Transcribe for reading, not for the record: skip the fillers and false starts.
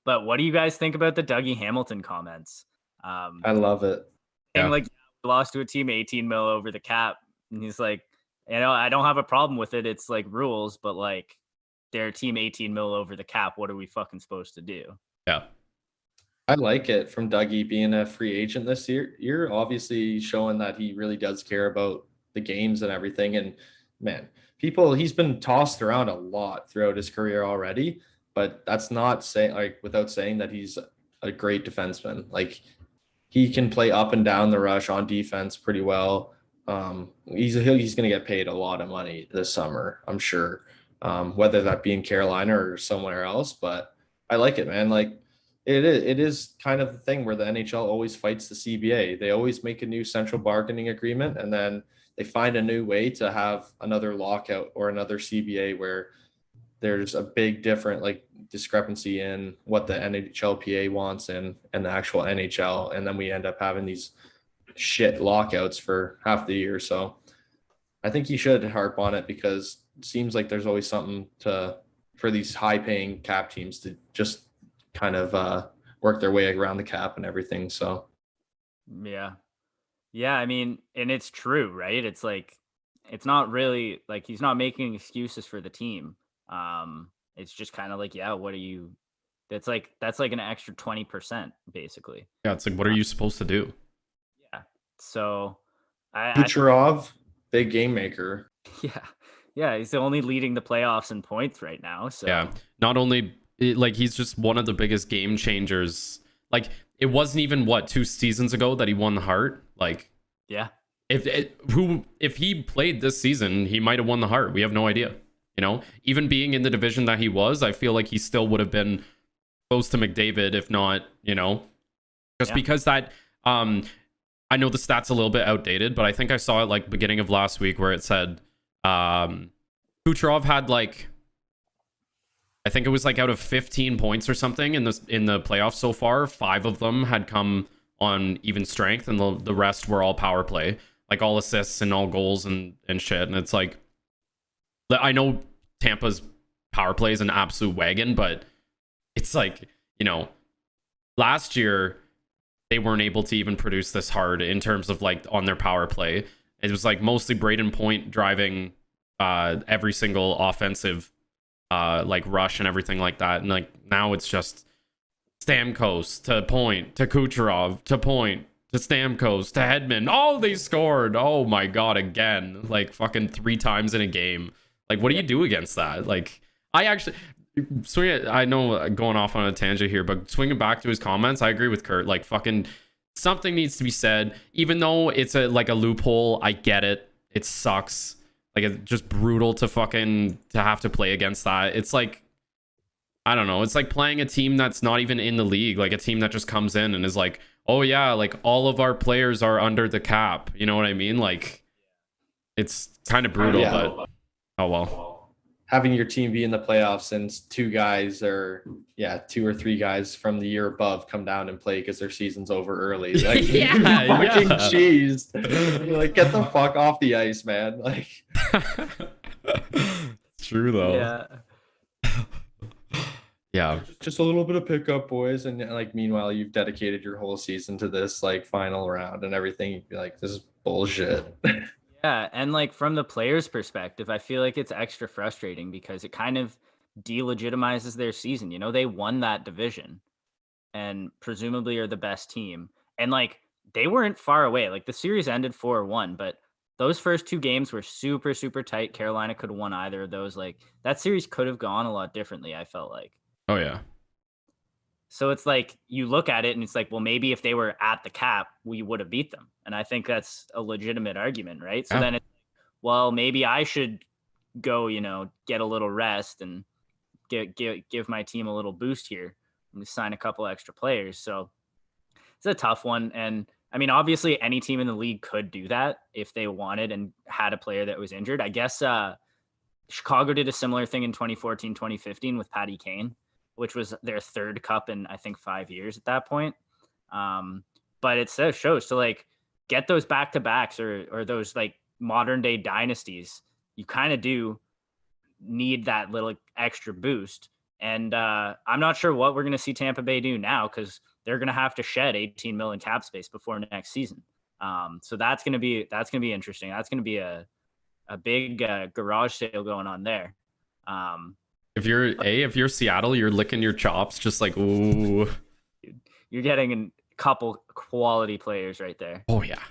But what do you guys think about the Dougie Hamilton comments? I love it. Saying like lost to a team 18 mil over the cap, and he's like, I don't have a problem with it. It's like rules, but like their team 18 mil over the cap. What are we fucking supposed to do? Yeah. I like it from Dougie being a free agent this year. You're obviously showing that he really does care about the games and everything. And man, he's been tossed around a lot throughout his career already, but that's not saying like without saying that he's a great defenseman. Like he can play up and down the rush on defense pretty well. He's going to get paid a lot of money this summer, I'm sure, whether that be in Carolina or somewhere else. But I like it, man. Like it is kind of the thing where the NHL always fights the CBA. They always make a new central bargaining agreement, and then they find a new way to have another lockout or another CBA where there's a big different like discrepancy in what the NHLPA wants and the actual NHL, and then we end up having these shit lockouts for half the year. So I think you should harp on it because it seems like there's always something for these high paying cap teams to just kind of work their way around the cap and everything. So yeah, I mean, and it's true, right? It's like it's not really like he's not making excuses for the team. It's just kind of like, yeah, what are you? That's like an extra 20% basically. Yeah, it's like, what are you supposed to do? Yeah. So Kucherov, big game maker. Yeah, he's only leading the playoffs in points right now. So yeah, not only like he's just one of the biggest game changers. Like it wasn't even 2 seasons ago that he won the Hart. Like yeah, if he played this season, he might have won the Hart. We have no idea. You know, even being in the division that he was, I feel like he still would have been close to McDavid, if not, just because that. I know the stats a little bit outdated, but I think I saw it like beginning of last week where it said Kucherov had like, I think it was like out of 15 points or something in the playoffs so far, 5 of them had come on even strength, and the rest were all power play, like all assists and all goals and shit. And it's like, I know Tampa's power play is an absolute wagon, but it's like, last year they weren't able to even produce this hard in terms of like on their power play. It was like mostly Braden Point driving every single offensive like rush and everything like that. And like now it's just Stamkos to Point to Kucherov to Point to Stamkos to Hedman. Oh, they scored. Oh my God, again. Like fucking 3 times in a game. Like, what do you do against that? Like, I know going off on a tangent here, but swinging back to his comments, I agree with Kurt. Like, fucking something needs to be said. Even though it's a loophole, I get it. It sucks. Like, it's just brutal to have to play against that. It's like, I don't know. It's like playing a team that's not even in the league, like a team that just comes in and is like, oh yeah, like all of our players are under the cap. You know what I mean? Like, it's kind of brutal, but oh well. Having your team be in the playoffs and 2 or 3 guys from the year above come down and play because their season's over early. Like, fucking cheese. You're like, get the fuck off the ice, man. Like, it's true though. Yeah. Just a little bit of pickup, boys, and like meanwhile you've dedicated your whole season to this like final round and everything. You'd be like, this is bullshit. Yeah, and like from the player's perspective, I feel like it's extra frustrating because it kind of delegitimizes their season. They won that division and presumably are the best team. And like they weren't far away. Like the series ended 4-1, but those first 2 games were super, super tight. Carolina could have won either of those. Like that series could have gone a lot differently, I felt like. Oh, yeah. So it's like you look at it and it's like, well, maybe if they were at the cap, we would have beat them. And I think that's a legitimate argument, right? So then it's like, well, maybe I should go, get a little rest and give my team a little boost here and sign a couple extra players. So it's a tough one. And I mean, obviously any team in the league could do that if they wanted and had a player that was injured. I guess Chicago did a similar thing in 2014, 2015 with Patty Kane, which was their 3rd cup in, I think, 5 years at that point. But it shows to like get those back-to-backs or those like modern day dynasties. You kind of do need that little extra boost. And I'm not sure what we're going to see Tampa Bay do now, because they're going to have to shed 18 million cap space before next season. So that's going to be interesting. That's going to be a big garage sale going on there. If you're Seattle, you're licking your chops, just like, ooh. You're getting a couple quality players right there. Oh yeah.